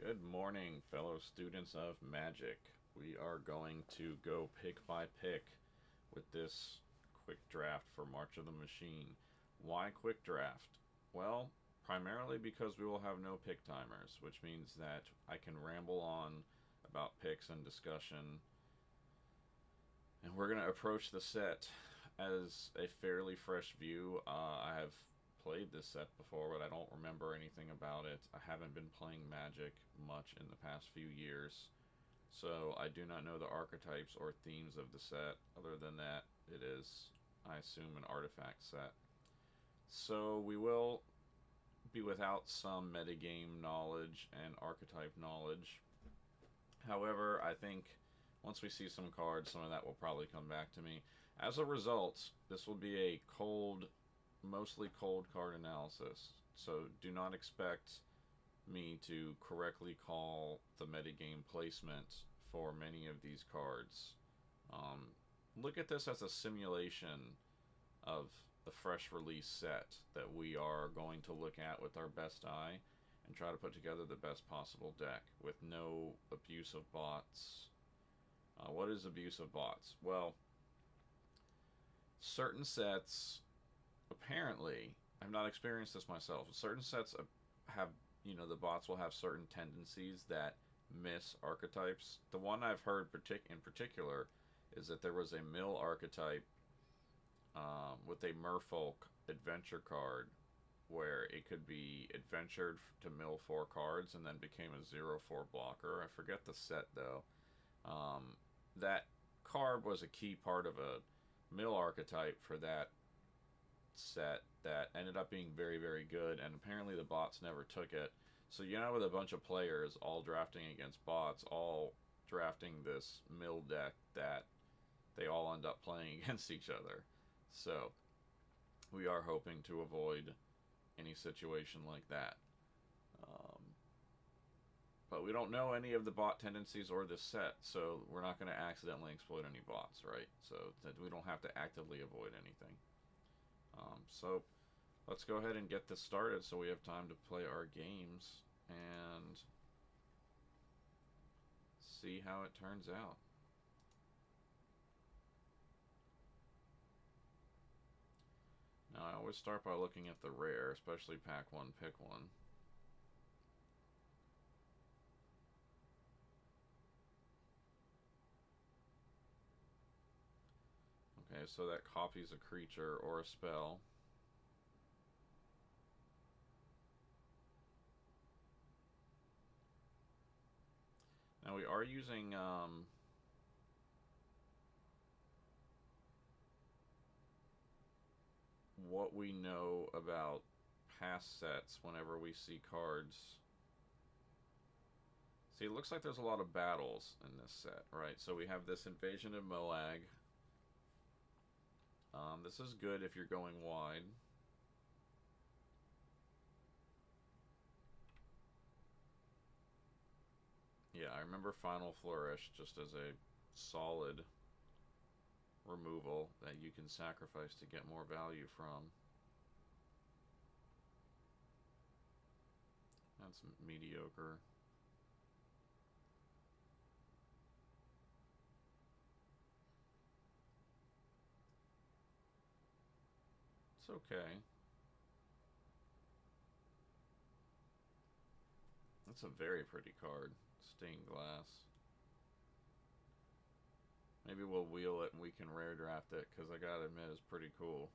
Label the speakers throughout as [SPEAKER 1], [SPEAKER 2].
[SPEAKER 1] Good morning, fellow students of Magic. We are going to go pick by pick with this quick draft for March of the Machine. Why quick draft? Well, primarily because we will have no pick timers, which means that I can ramble on about picks and discussion. And we're going to approach the set as a fairly fresh view. I have played this set before, but I don't remember anything about it. I haven't been playing Magic much in the past few years, so I do not know the archetypes or themes of the set. Other than that, it is, I assume, an artifact set. So we will be without some metagame knowledge and archetype knowledge. However, I think once we see some cards, some of that will probably come back to me. As a result, this will be a mostly cold card analysis. So do not expect me to correctly call the metagame placement for many of these cards. Um, Look at this as a simulation of the fresh release set that we are going to look at with our best eye and try to put together the best possible deck with no abuse of bots. What is abuse of bots? Well, certain sets, apparently, I've not experienced this myself. Certain sets have, the bots will have certain tendencies that miss archetypes. The one I've heard in particular is that there was a mill archetype with a merfolk adventure card where it could be adventured to mill 4 cards and then became a 0/4 blocker. I forget the set though. Um, that card was a key part of a mill archetype for that set that ended up being very, very good, and apparently the bots never took it. So with a bunch of players all drafting against bots, all drafting this mill deck that they all end up playing against each other. So we are hoping to avoid any situation like that. Um, but we don't know any of the bot tendencies or this set, so we're not going to accidentally exploit any bots, right? So that we don't have to actively avoid anything. So let's go ahead and get this started so we have time to play our games and see how it turns out. Now, I always start by looking at the rare, especially pack one, pick one. Okay, so that copies a creature or a spell. Now we are using what we know about past sets whenever we see cards. See, it looks like there's a lot of battles in this set, right? So we have this Invasion of Moag. This is good if you're going wide. Yeah, I remember Final Flourish just as a solid removal that you can sacrifice to get more value from. That's mediocre. It's okay. That's a very pretty card. Stained glass. Maybe we'll wheel it and we can rare draft it, because I gotta admit it's pretty cool.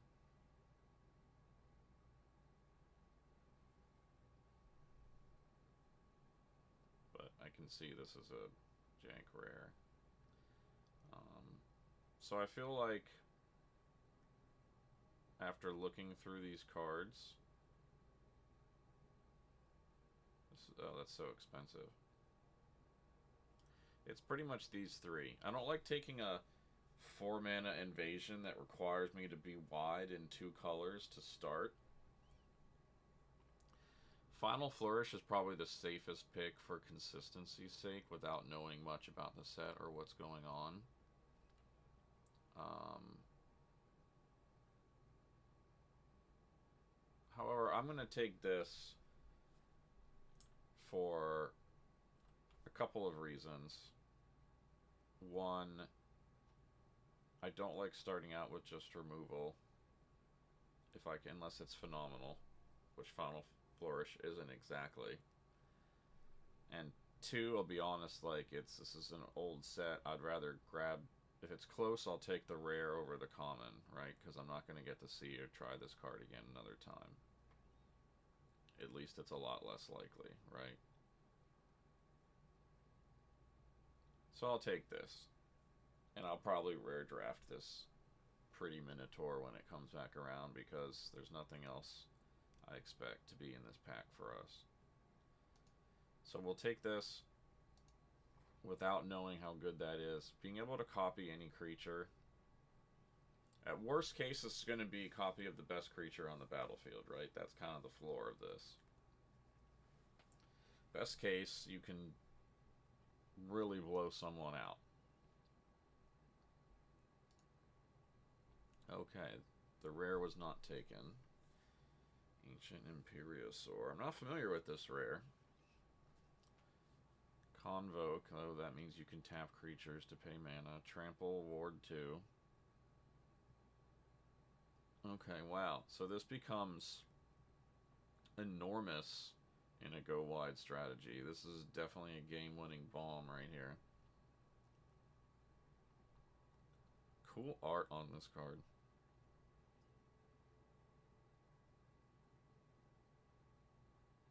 [SPEAKER 1] But I can see this is a jank rare. So I feel like after looking through these cards, oh, that's so expensive. It's pretty much these three. I don't like taking a 4 mana invasion that requires me to be wide in 2 colors to start. Final Flourish is probably the safest pick for consistency's sake without knowing much about the set or what's going on. Um, However, I'm going to take this for couple of reasons. One, I don't like starting out with just removal. If I can, unless it's phenomenal, which Final Flourish isn't exactly. And two, I'll be honest, like this is an old set. I'd rather grab, if it's close, I'll take the rare over the common, right? Because I'm not going to get to see or try this card again another time. At least it's a lot less likely, right? So I'll take this. And I'll probably rare draft this Pretty Minotaur when it comes back around, because there's nothing else I expect to be in this pack for us. So we'll take this without knowing how good that is. Being able to copy any creature. At worst case, this is going to be a copy of the best creature on the battlefield, right? That's kind of the floor of this. Best case, you can really blow someone out. Okay, the rare was not taken. Ancient Imperiosaur. I'm not familiar with this rare. Convoke, oh, that means you can tap creatures to pay mana. Trample, Ward 2. Okay, wow. So this becomes enormous in a go wide strategy. This is definitely a game-winning bomb right here. Cool art on this card.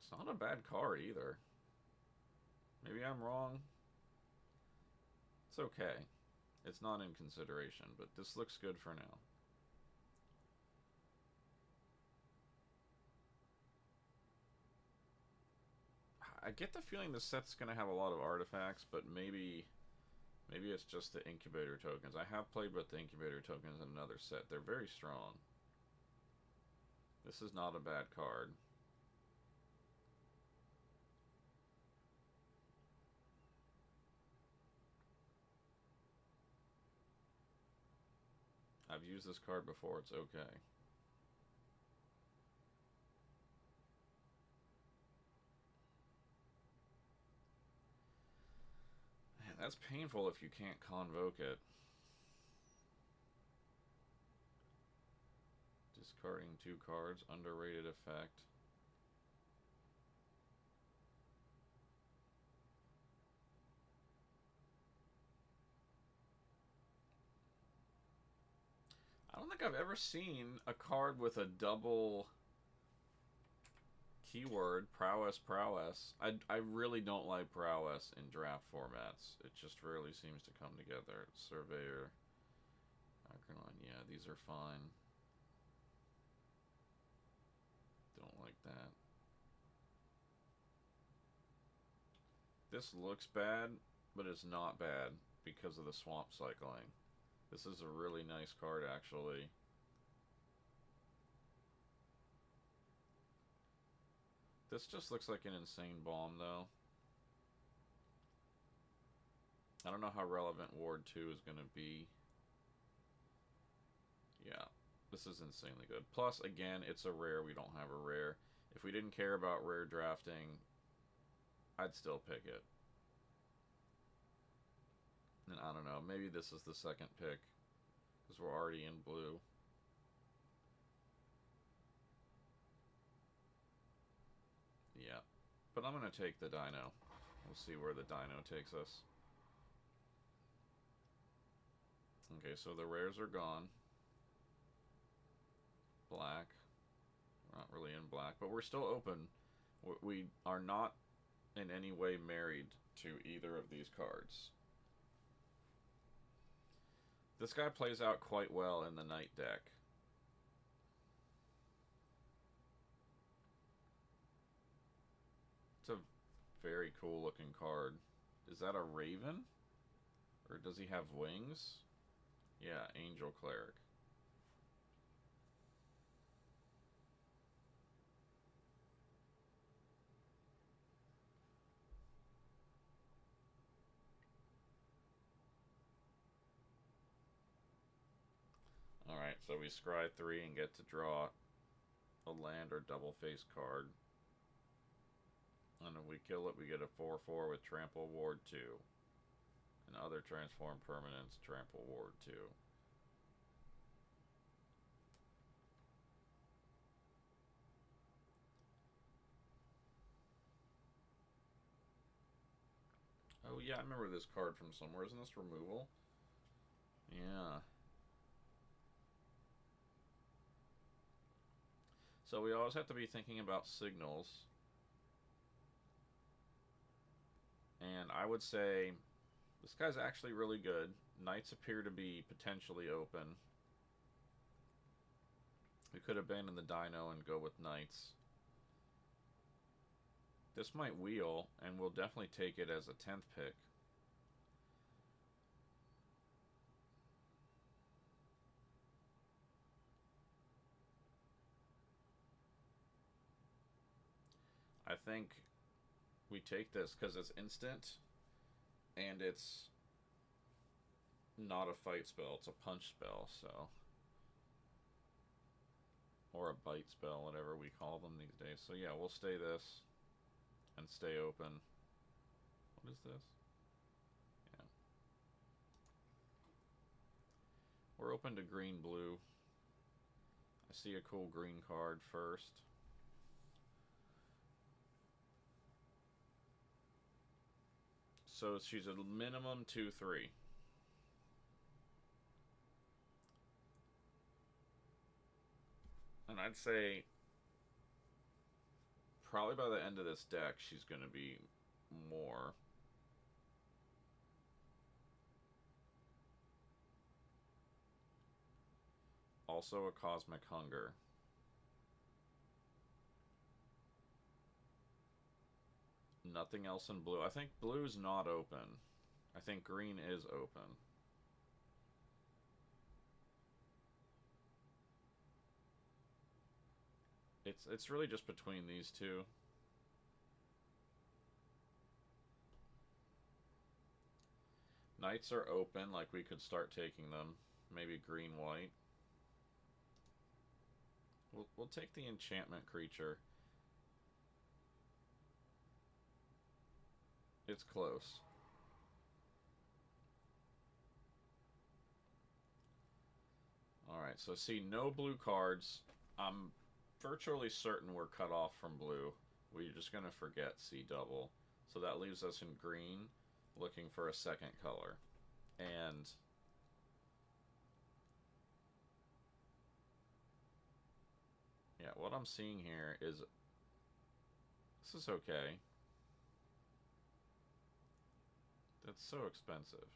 [SPEAKER 1] It's not a bad card either. Maybe I'm wrong. It's okay. It's not in consideration, but this looks good for now. I get the feeling this set's going to have a lot of artifacts, but maybe it's just the incubator tokens. I have played with the incubator tokens in another set. They're very strong. This is not a bad card. I've used this card before. It's okay. Man, that's painful if you can't convoke it. Discarding 2 cards. Underrated effect. I don't think I've ever seen a card with a double keyword, prowess. I really don't like prowess in draft formats. It just rarely seems to come together. Surveyor, Acheron, yeah, these are fine. Don't like that. This looks bad, but it's not bad because of the swamp cycling. This is a really nice card, actually. This just looks like an insane bomb, though. I don't know how relevant Ward 2 is going to be. Yeah, this is insanely good. Plus, again, it's a rare. We don't have a rare. If we didn't care about rare drafting, I'd still pick it. And I don't know, maybe this is the second pick, because we're already in blue. Yeah, but I'm going to take the dino. We'll see where the dino takes us. Okay, so the rares are gone. Black. We're not really in black, but we're still open. We are not in any way married to either of these cards. This guy plays out quite well in the night deck. It's a very cool looking card. Is that a raven? Or does he have wings? Yeah, Angel Cleric. Alright, so we scry 3 and get to draw a land or double face card. And if we kill it, we get a 4/4 with Trample Ward 2. And other transform permanents, Trample Ward 2. Oh yeah, I remember this card from somewhere. Isn't this removal? Yeah. So we always have to be thinking about signals. And I would say this guy's actually really good. Knights appear to be potentially open. We could abandon the Dino and go with Knights. This might wheel, and we'll definitely take it as a 10th pick. I think we take this because it's instant, and it's not a fight spell, it's a punch spell, so. Or a bite spell, whatever we call them these days. So yeah, we'll stay this and stay open. What is this? Yeah. We're open to green blue. I see a cool green card first. So she's a minimum 2/3. And I'd say probably by the end of this deck she's going to be more. Also a Cosmic Hunger. Nothing else in blue. I think blue's not open. I think green is open. It's really just between these two. Knights are open, like we could start taking them. Maybe green white. We'll take the enchantment creature. It's close. Alright, so see, no blue cards. I'm virtually certain we're cut off from blue. We're just going to forget C double. So that leaves us in green, looking for a second color. And yeah, what I'm seeing here is this is okay. That's so expensive.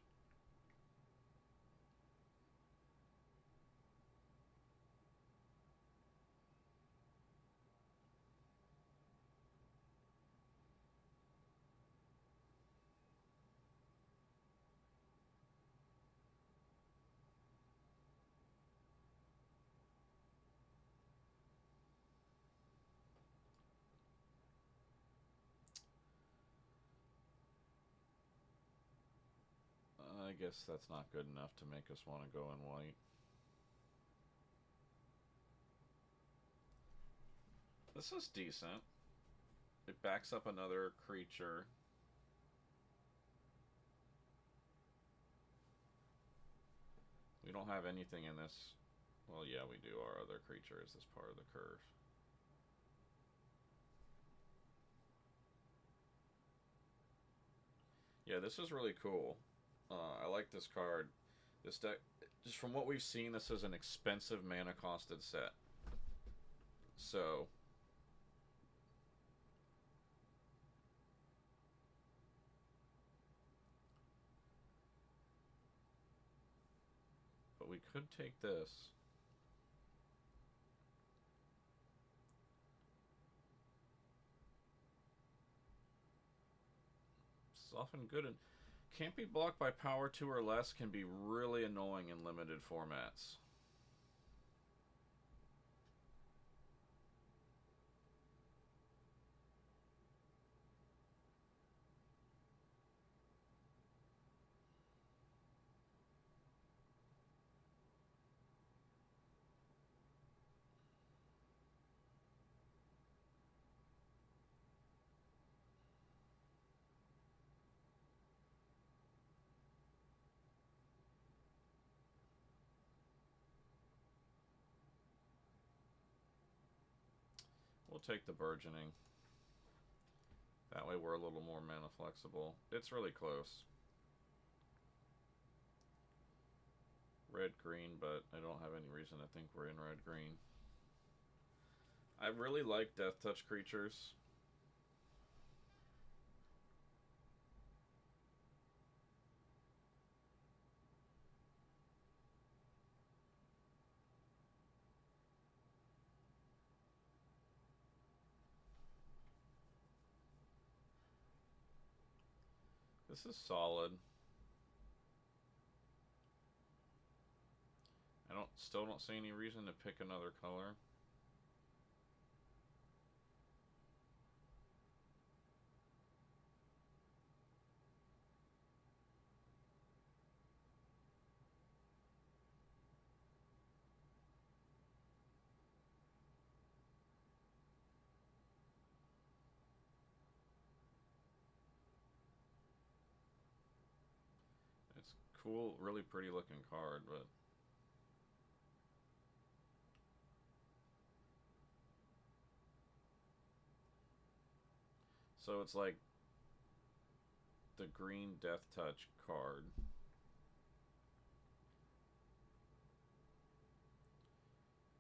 [SPEAKER 1] I guess that's not good enough to make us want to go in white. This is decent. It backs up another creature. We don't have anything in this. Well, yeah, we do. Our other creature is this part of the curve. Yeah, this is really cool. I like this card. This deck, just from what we've seen, this is an expensive mana costed set. So, but we could take this. It's often good and can't be blocked by power 2 or less can be really annoying in limited formats. We'll take the burgeoning. That way we're a little more mana flexible. It's really close. Red-green, but I don't have any reason to think we're in red-green. I really like Death Touch creatures. This is solid. I still don't see any reason to pick another color. It's cool, really pretty looking card, but so it's like the green Death Touch card.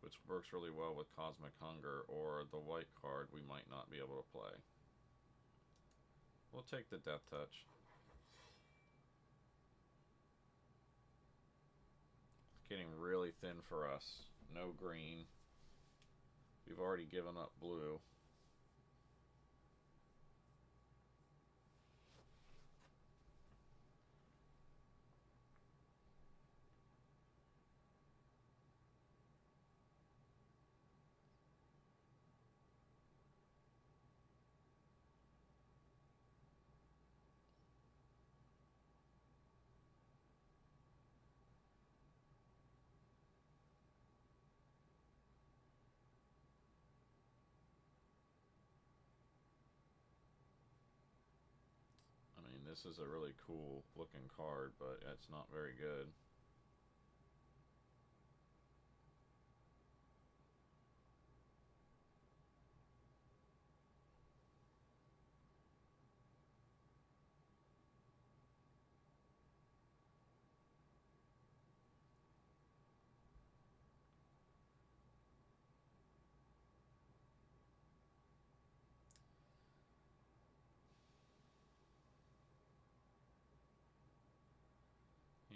[SPEAKER 1] Which works really well with Cosmic Hunger, or the white card we might not be able to play. We'll take the Death Touch. It's getting really thin for us. No green. We've already given up blue. I mean, this is a really cool looking card, but it's not very good.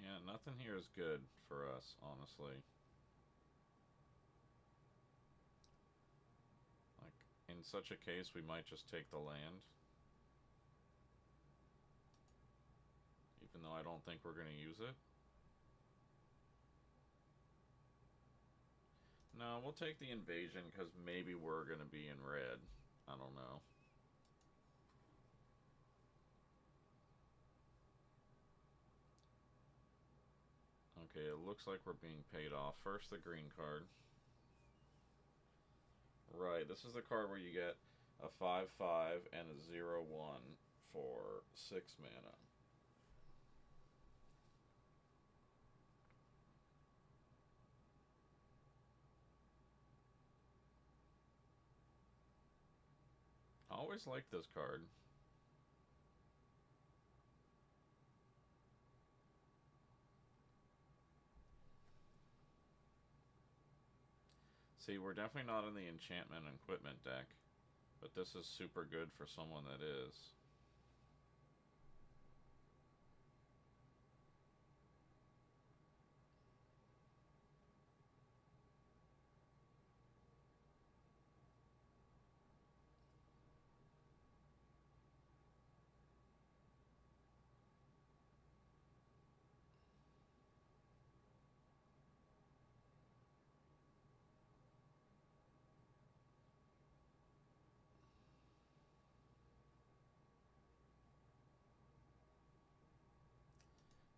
[SPEAKER 1] Yeah, nothing here is good for us, honestly. Like, in such a case, we might just take the land. Even though I don't think we're going to use it. No, we'll take the invasion because maybe we're going to be in red. I don't know. Okay, it looks like we're being paid off. First, the green card. Right, this is the card where you get a 5/5 and a 0/1 for 6 mana. I always liked this card. See, we're definitely not in the enchantment and equipment deck, but this is super good for someone that is.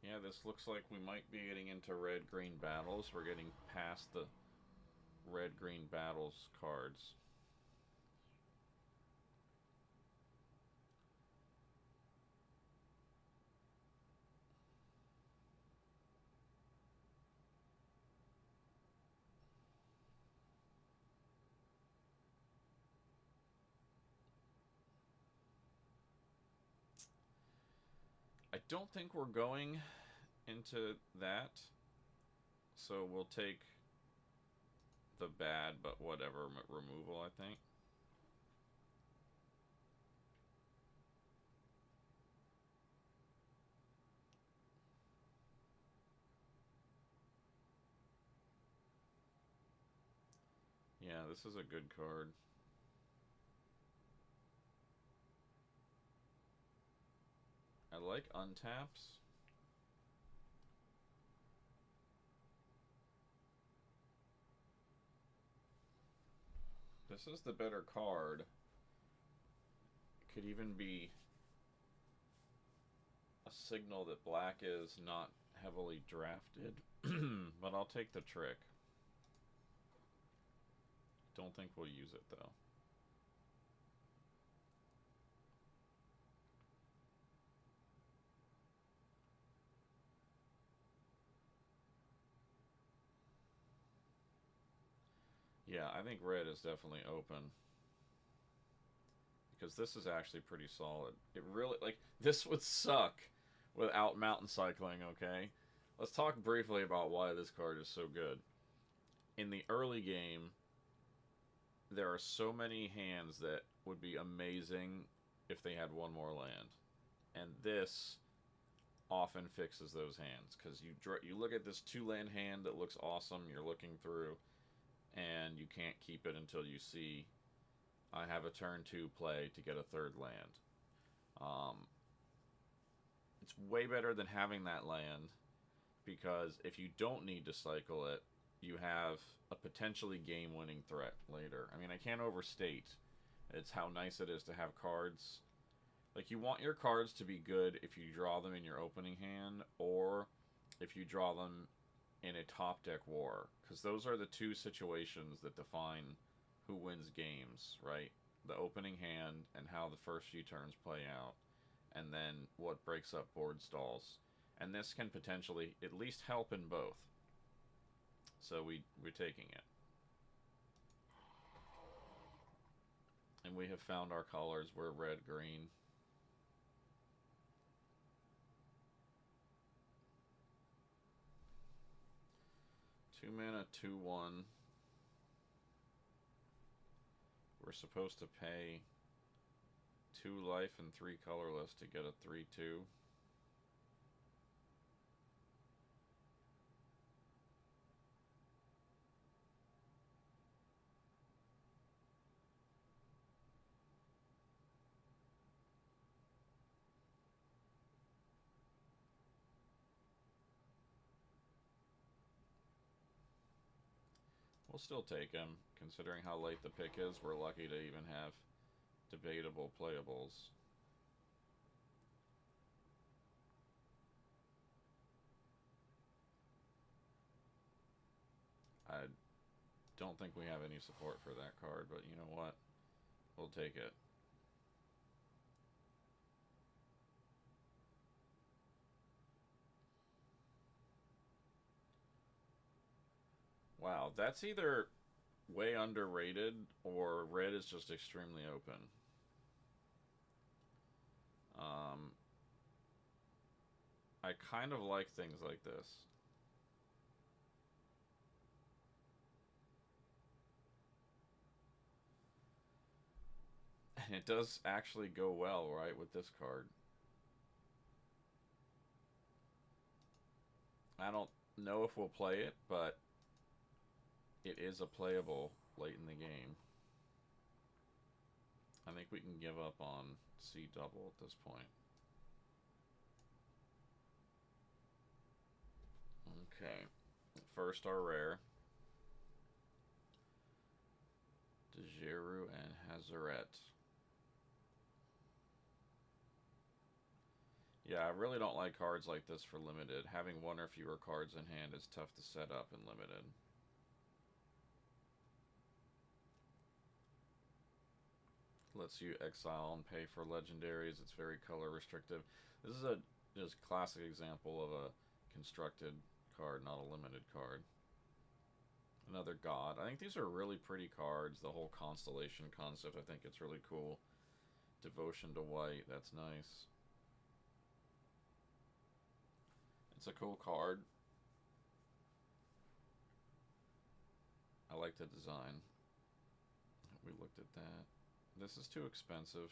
[SPEAKER 1] Yeah, this looks like we might be getting into red-green battles. We're getting past the red-green battles cards. don't think we're going into that, so we'll take the bad but whatever removal, I think. Yeah, this is a good card. I like untaps. This is the better card. Could even be a signal that black is not heavily drafted. But I'll take the trick. Don't think we'll use it though. Yeah, I think red is definitely open. Because this is actually pretty solid. It really, like, this would suck without mountain cycling, okay? Let's talk briefly about why this card is so good. In the early game, there are so many hands that would be amazing if they had one more land. And this often fixes those hands because you look at this 2 land hand that looks awesome, you're looking through, and you can't keep it until you see I have a turn 2 play to get a 3rd land. Um, it's way better than having that land because if you don't need to cycle it, you have a potentially game winning threat later. I mean, I can't overstate it's how nice it is to have cards. Like, you want your cards to be good if you draw them in your opening hand or if you draw them in a top deck war, because those are the two situations that define who wins games, right? The opening hand and how the first few turns play out, and then what breaks up board stalls. And this can potentially at least help in both. So we're taking it. And we have found our colors. We're red, green. Two mana, 2/1. We're supposed to pay 2 life and 3 colorless to get a 3/2. We'll still take him, considering how late the pick is. We're lucky to even have debatable playables. I don't think we have any support for that card, but you know what? We'll take it. Wow, that's either way underrated or red is just extremely open. Um, I kind of like things like this. And it does actually go well, right, with this card. I don't know if we'll play it, but it is a playable late in the game. I think we can give up on C double at this point. Okay. First, our rare. Dejeru and Hazaret. Yeah, I really don't like cards like this for limited. Having one or fewer cards in hand is tough to set up in limited. Lets you exile and pay for legendaries. It's very color restrictive. This is a just classic example of a constructed card, not a limited card. Another god. I think these are really pretty cards. The whole constellation concept, I think it's really cool. Devotion to white, that's nice. It's a cool card. I like the design. We looked at that. This is too expensive.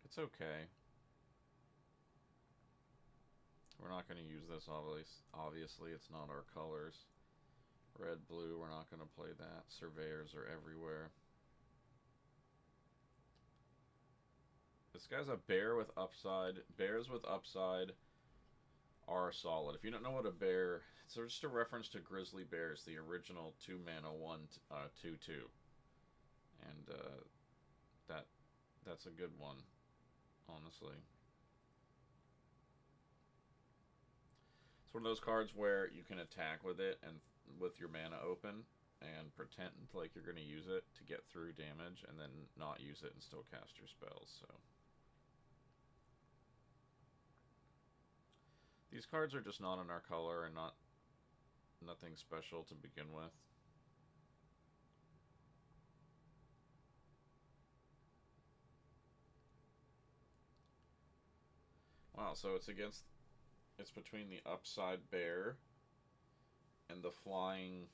[SPEAKER 1] It's okay. We're not going to use this, obviously. It's not our colors. Red, blue, we're not going to play that. Surveyors are everywhere. This guy's a bear with upside. Bears with upside are solid. If you don't know what a bear, it's just a reference to Grizzly Bears, the original 2-mana 1/2/2, and that's a good one, honestly. It's one of those cards where you can attack with it and with your mana open and pretend like you're going to use it to get through damage, and then not use it and still cast your spells. So these cards are just not in our color and nothing special to begin with. Wow, so it's between the upside bear and the flying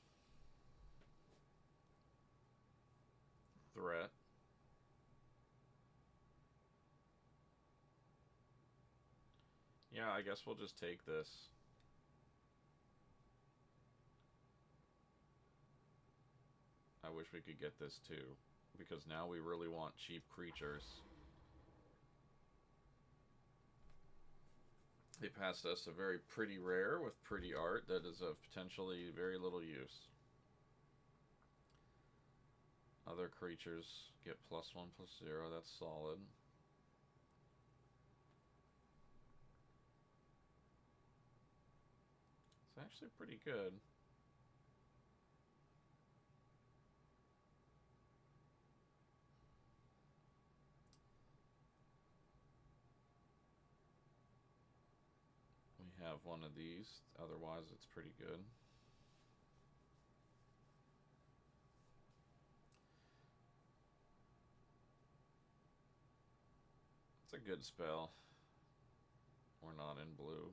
[SPEAKER 1] threat. Yeah, I guess we'll just take this. I wish we could get this too, because now we really want cheap creatures. They passed us a very pretty rare with pretty art that is of potentially very little use. Other creatures get +1/+0, that's solid. It's actually pretty good. We have one of these, otherwise it's pretty good. It's a good spell. We're not in blue.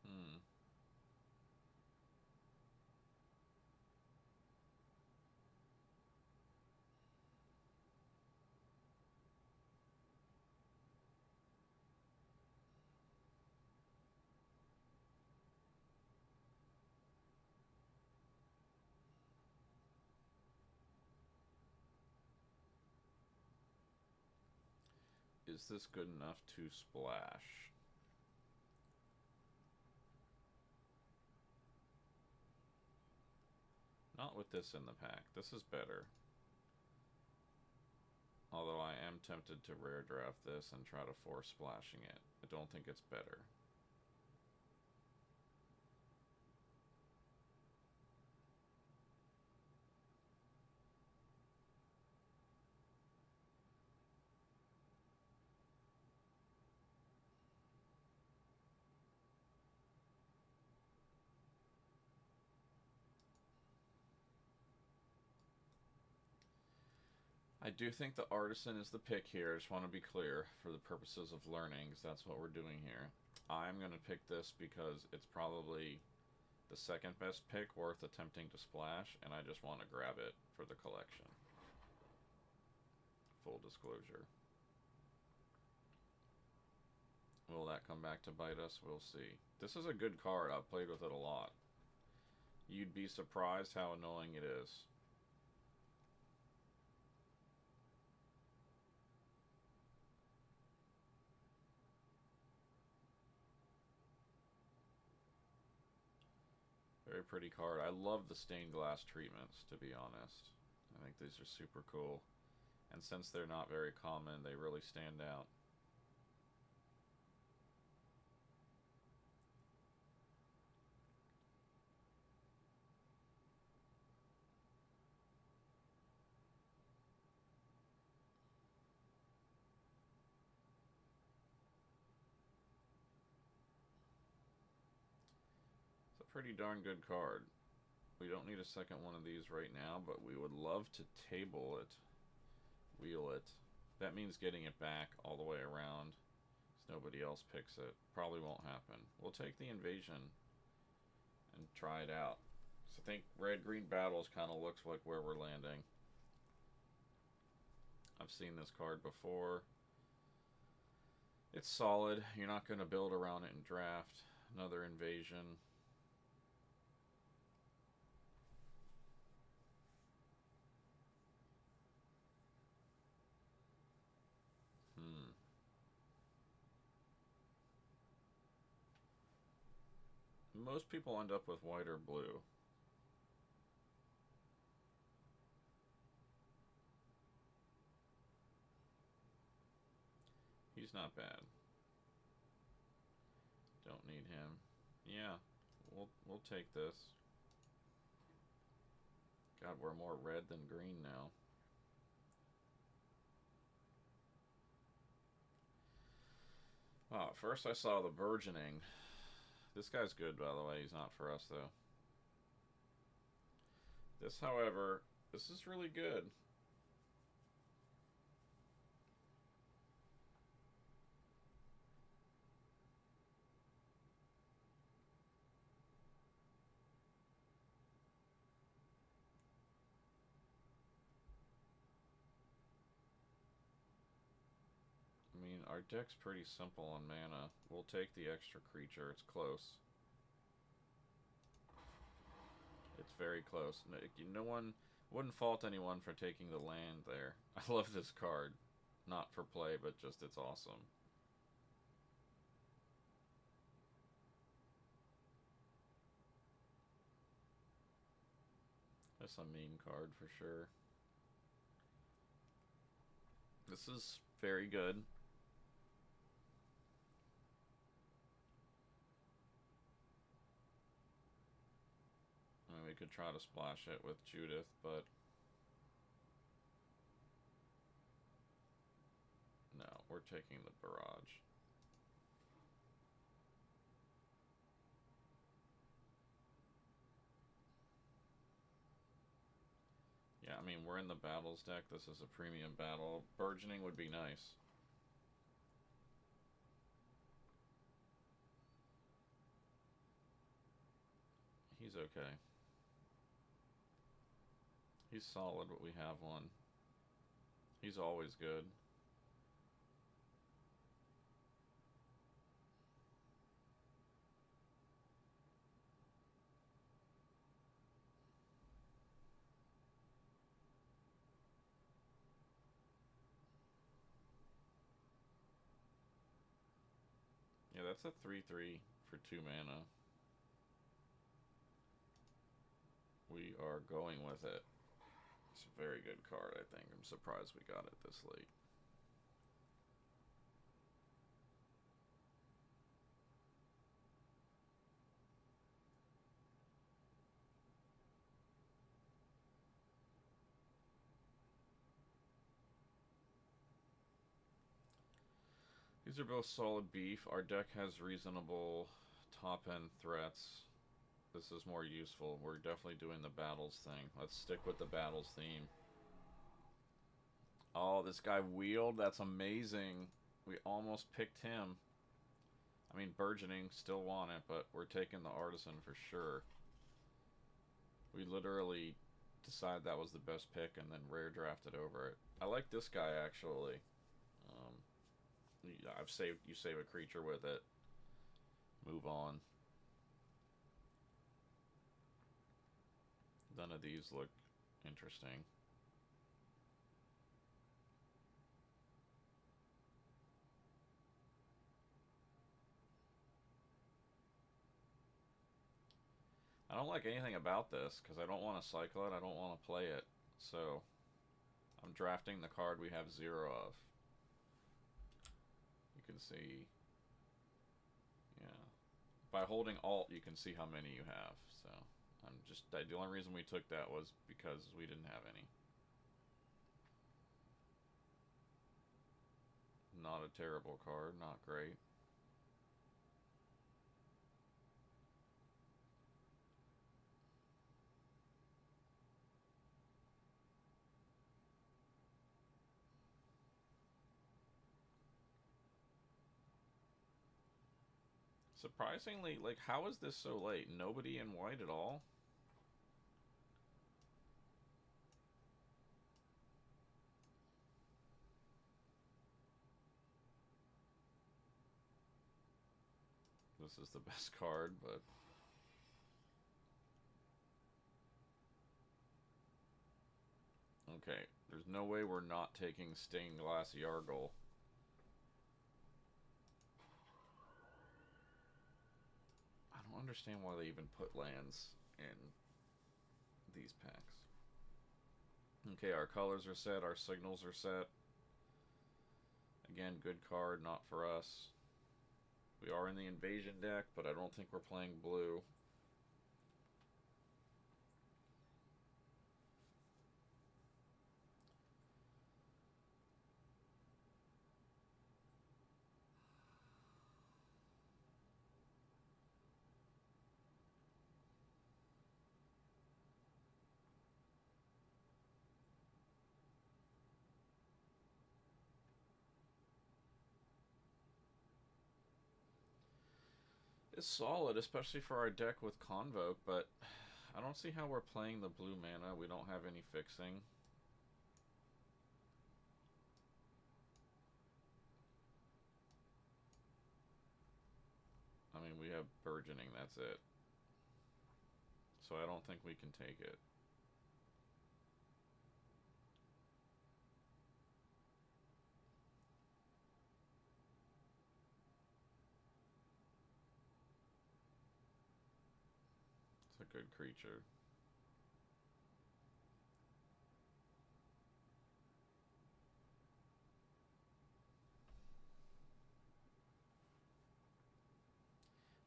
[SPEAKER 1] Hmm. Is this good enough to splash? Not with this in the pack. This is better. Although I am tempted to rare draft this and try to force splashing it. I don't think it's better. I do think the Artisan is the pick here. I just want to be clear for the purposes of learning, because that's what we're doing here. I'm going to pick this because it's probably the second best pick worth attempting to splash, and I just want to grab it for the collection. Full disclosure. Will that come back to bite us? We'll see. This is a good card. I've played with it a lot. You'd be surprised how annoying it is. Very pretty card. I love the stained glass treatments, to be honest. I think these are super cool. And since they're not very common, they really stand out. pretty darn good card. We don't need a second one of these right now, but we would love to table it, wheel it. That means getting it back all the way around so nobody else picks it. Probably won't happen. We'll take the invasion and try it out. So I think red-green battles kind of looks like where we're landing. I've seen this card before. It's solid. You're not going to build around it in draft. Another invasion. Most people end up with white or blue. He's not bad. Don't need him. Yeah, we'll take this. God, we're more red than green now. Oh, first I saw the burgeoning. This guy's good, by the way. He's not for us, though. This, however, this is really good. I mean, our deck's pretty simple on mana. We'll take the extra creature. It's close. It's very close. No one wouldn't fault anyone for taking the land there. I love this card. Not for play, but just it's awesome. That's a meme card for sure. This is very good. I mean, we could try to splash it with Judith, but no, we're taking the barrage. Yeah, I mean, we're in the battles deck. This is a premium battle. Burgeoning would be nice. He's okay. He's solid, but we have one. He's always good. Yeah, that's a 3/3 for 2 mana. We are going with it. It's a very good card, I think. I'm surprised we got it this late. These are both solid beef. Our deck has reasonable top-end threats. This is more useful. We're definitely doing the battles thing. Let's stick with the battles theme. Oh, this guy wheeled. That's amazing. We almost picked him. I mean, burgeoning still want it, but we're taking the artisan for sure. We literally decided that was the best pick and then rare drafted over it. I like this guy actually. I've saved. You save a creature with it. Move on. None of these look interesting. I don't like anything about this because I don't want to cycle it. I don't want to play it. So I'm drafting the card we have 0 of. You can see, yeah. By holding Alt, you can see how many you have. So the only reason we took that was because we didn't have any. Not a terrible card, not great. Surprisingly, like, how is this so late? Nobody in white at all? This is the best card, but... Okay, there's no way we're not taking Stained Glass Yargle. I don't understand why they even put lands in these packs. Okay, our colors are set, our signals are set. Again, good card, not for us. We are in the invasion deck, but I don't think we're playing blue. It's solid, especially for our deck with Convoke, but I don't see how we're playing the blue mana. We don't have any fixing. I mean, we have Burgeoning, that's it. So I don't think we can take it. It's a good creature.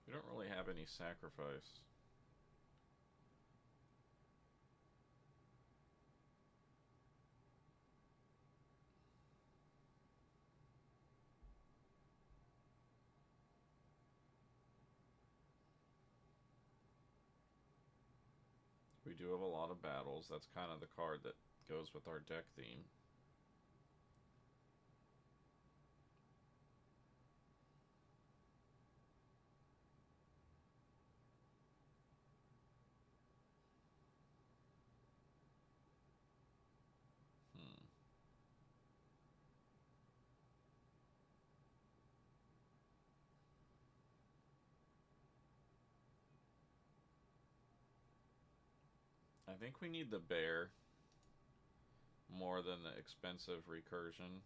[SPEAKER 1] We don't really have any sacrifice. We do have a lot of battles. That's kind of the card that goes with our deck theme. I think we need the bear more than the expensive recursion.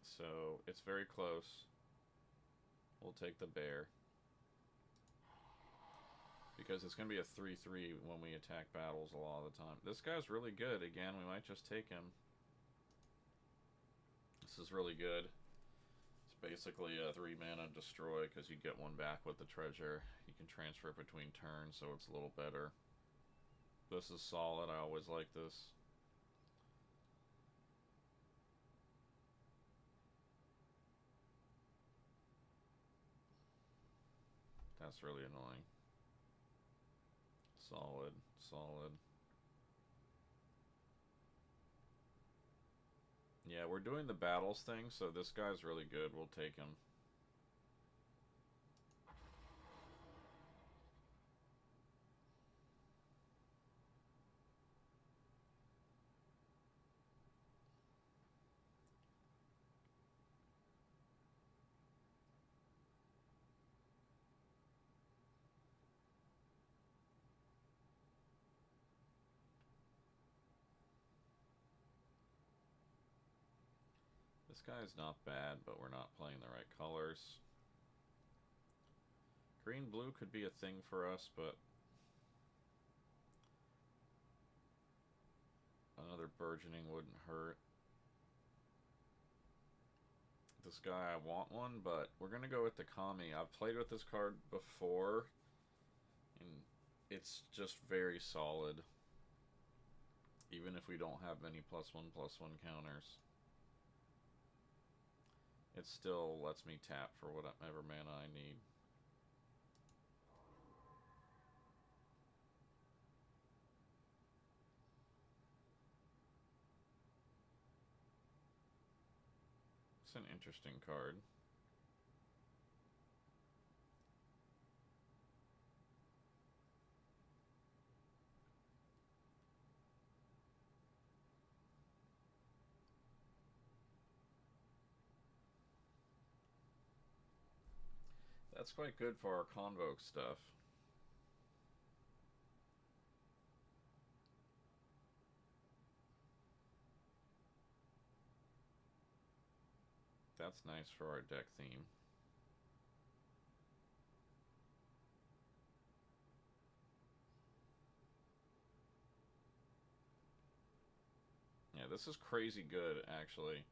[SPEAKER 1] So it's very close. We'll take the bear. Because it's going to be a 3-3 when we attack battles a lot of the time. This guy's really good. Again, we might just take him. This is really good. It's basically a 3-mana destroy because you get one back with the treasure. You can transfer it between turns, so it's a little better. This is solid. I always like this. That's really annoying. Solid, solid. Yeah, we're doing the battles thing, so this guy's really good. We'll take him. This guy's not bad, but we're not playing the right colors. Green-blue could be a thing for us, but another burgeoning wouldn't hurt. This guy, I want one, but we're going to go with the Kami. I've played with this card before, and it's just very solid. Even if we don't have many +1/+1 counters. It still lets me tap for whatever mana I need. That's an interesting card. That's quite good for our Convoke stuff. That's nice for our deck theme. Yeah, this is crazy good, actually.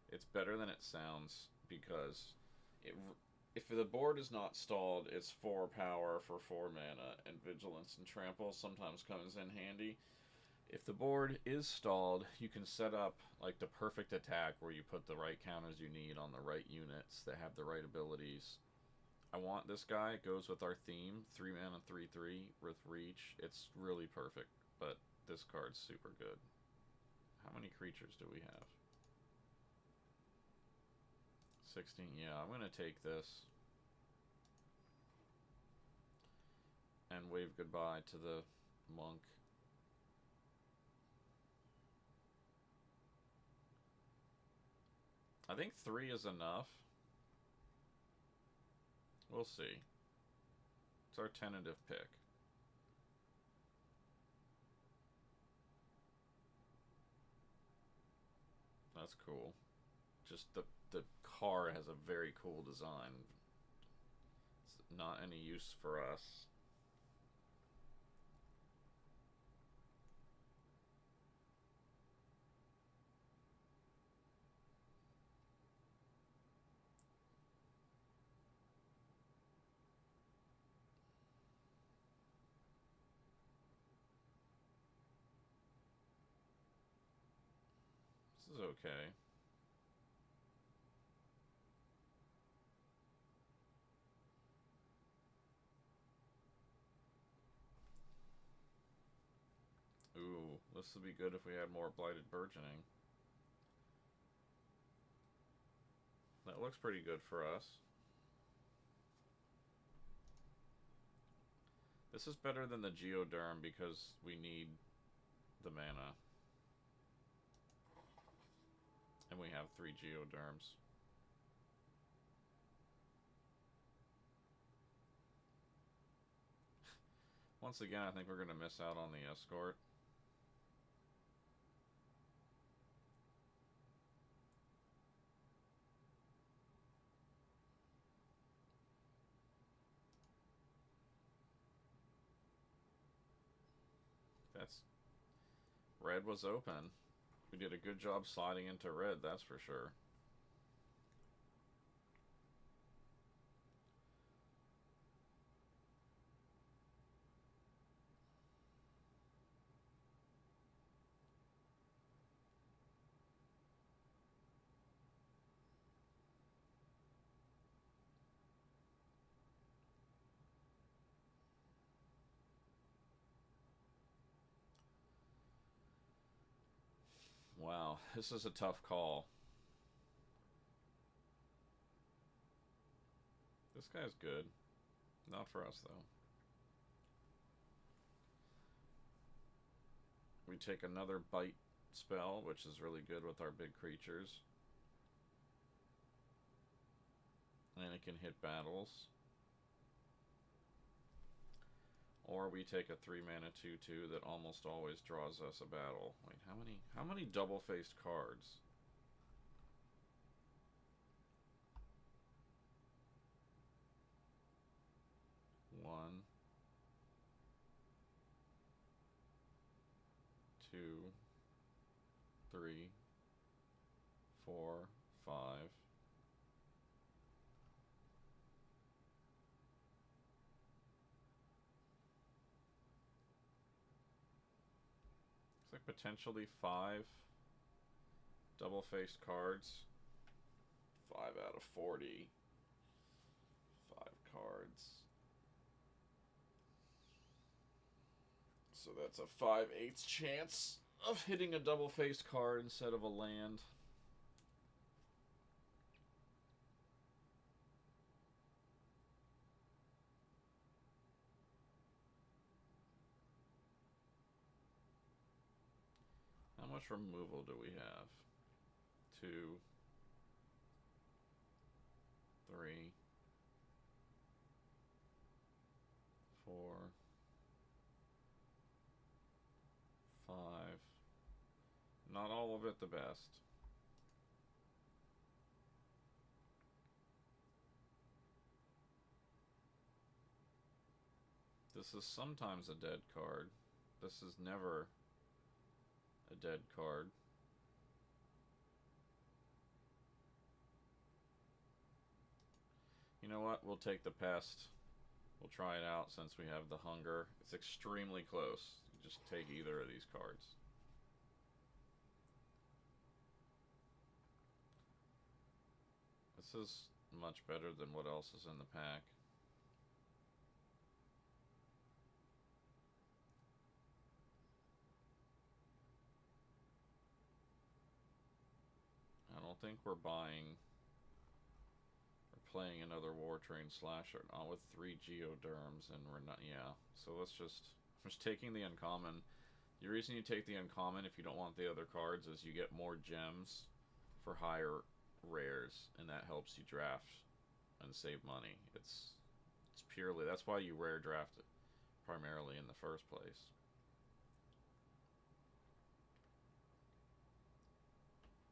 [SPEAKER 1] It's better than it sounds because it, if the board is not stalled, it's 4 power for 4 mana, and Vigilance and Trample sometimes comes in handy. If the board is stalled, you can set up like the perfect attack where you put the right counters you need on the right units that have the right abilities. I want this guy. It goes with our theme. 3 mana, 3/3 with reach. It's really perfect, but this card's super good. How many creatures do we have? 16. Yeah, I'm going to take this and wave goodbye to the monk. I think 3 is enough. We'll see. It's our tentative pick. That's cool. Just the car has a very cool design. It's not any use for us. This is okay. Ooh, this would be good if we had more Blighted Burgeoning. That looks pretty good for us. This is better than the Geoderm because we need the mana. And we have 3 Geoderms. Once again, I think we're going to miss out on the escort. That's... Red was open. We did a good job sliding into red, that's for sure. Wow, this is a tough call. This guy's good. Not for us, though. We take another bite spell, which is really good with our big creatures. And it can hit battles. Or we take a 3 mana 2/2 that almost always draws us a battle. Wait, how many double-faced cards? One, two, 3, 4, 5. It's like potentially 5 double-faced cards. 5 out of 40. 5 cards. So that's a 5/8 chance of hitting a double-faced card instead of a land. much removal do we have? 2, 3, 4, 5. Not all of it the best. This is sometimes a dead card. This is never a dead card. You know what? We'll take the pest. We'll try it out since we have the hunger. It's extremely close. You just take either of these cards. This is much better than what else is in the pack. I don't think we're buying or playing another War Train Slasher. Not with 3 Geoderms, and we're not. Yeah, so let's just. I'm just taking the uncommon. The reason you take the uncommon if you don't want the other cards is you get more gems for higher rares, and that helps you draft and save money. It's purely, that's why you rare draft it primarily in the first place.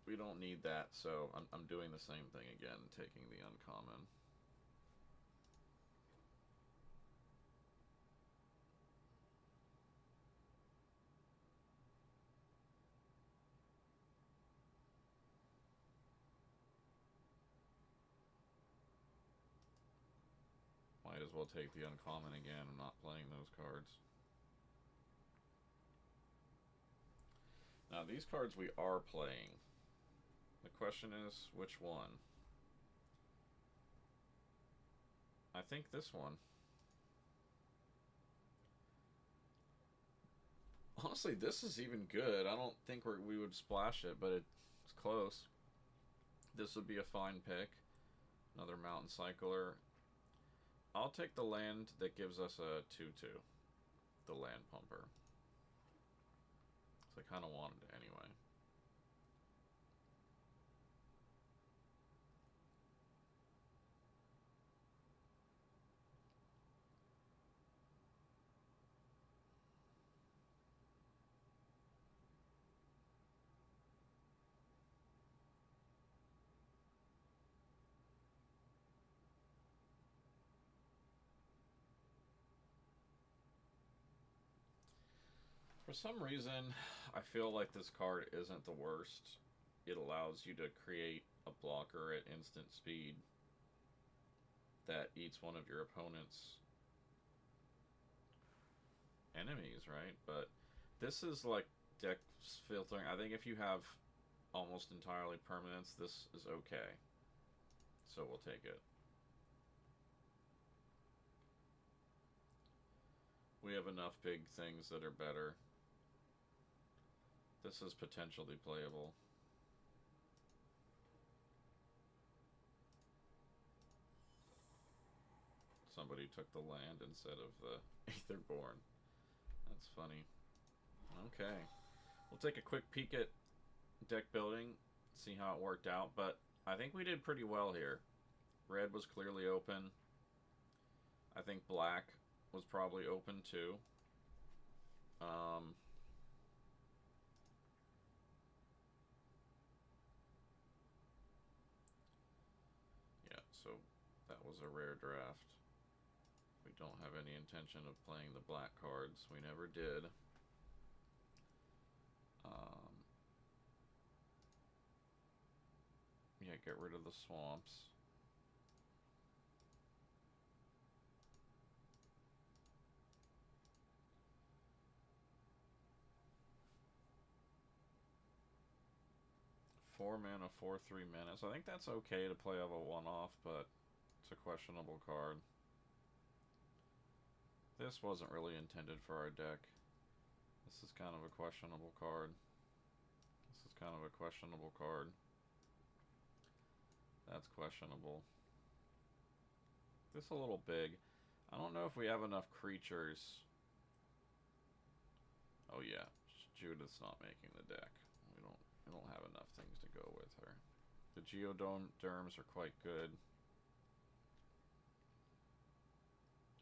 [SPEAKER 1] We don't need that, so I'm doing the same thing again, taking the uncommon. Might as well take the uncommon again. I'm not playing those cards. Now, these cards we are playing. The question is, which one? I think this one. Honestly, this is even good. I don't think we would splash it, but it's close. This would be a fine pick. Another Mountain Cycler. I'll take the land that gives us a 2/2. The Land Pumper. So I kind of wanted it anyway. For some reason, I feel like this card isn't the worst. It allows you to create a blocker at instant speed that eats one of your opponent's enemies, right? But this is like deck filtering. I think if you have almost entirely permanents, this is okay. So we'll take it. We have enough big things that are better. This is potentially playable. Somebody took the land instead of the Aetherborn. That's funny. Okay. We'll take a quick peek at deck building, see how it worked out, but I think we did pretty well here. Red was clearly open. I think black was probably open too. Yeah, so that was a rare draft. We don't have any intention of playing the black cards. We never did. Yeah, get rid of the swamps. Four mana, 4/3 mana. So I think that's okay to play of a one-off, but it's a questionable card. This wasn't really intended for our deck. This is kind of a questionable card. This is kind of a questionable card. That's questionable. This a little big. I don't know if we have enough creatures. Oh yeah, Judith's not making the deck. It'll have enough things to go with her. The Geoderms are quite good.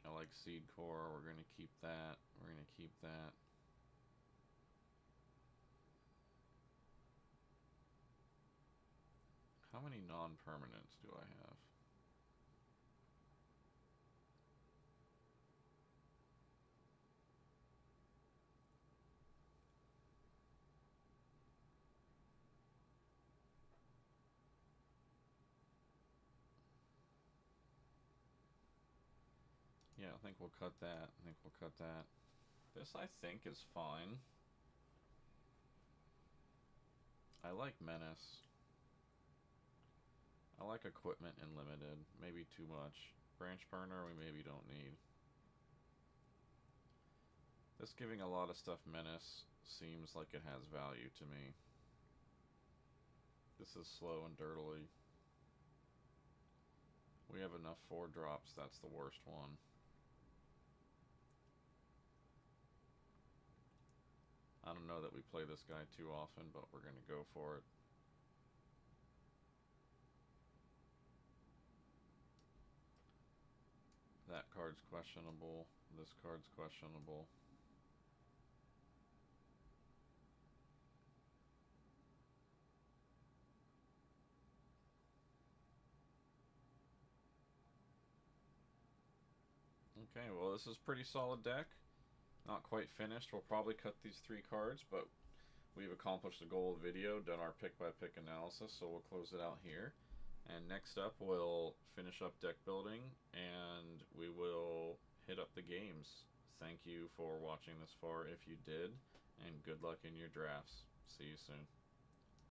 [SPEAKER 1] I like Seed Core. We're going to keep that. We're going to keep that. How many non-permanents do I have? Yeah, I think we'll cut that. I think we'll cut that. This, I think, is fine. I like Menace. I like Equipment in Limited. Maybe too much. Branch Burner we maybe don't need. This giving a lot of stuff Menace seems like it has value to me. This is slow and dirtily. We have enough 4-drops, that's the worst one. I don't know that we play this guy too often, but we're going to go for it. That card's questionable. This card's questionable. Okay, well this is a pretty solid deck. Not quite finished. We'll probably cut these 3 cards, but we've accomplished the goal of the video, done our pick-by-pick analysis, so we'll close it out here. And next up, we'll finish up deck building, and we will hit up the games. Thank you for watching this far if you did, and good luck in your drafts. See you soon.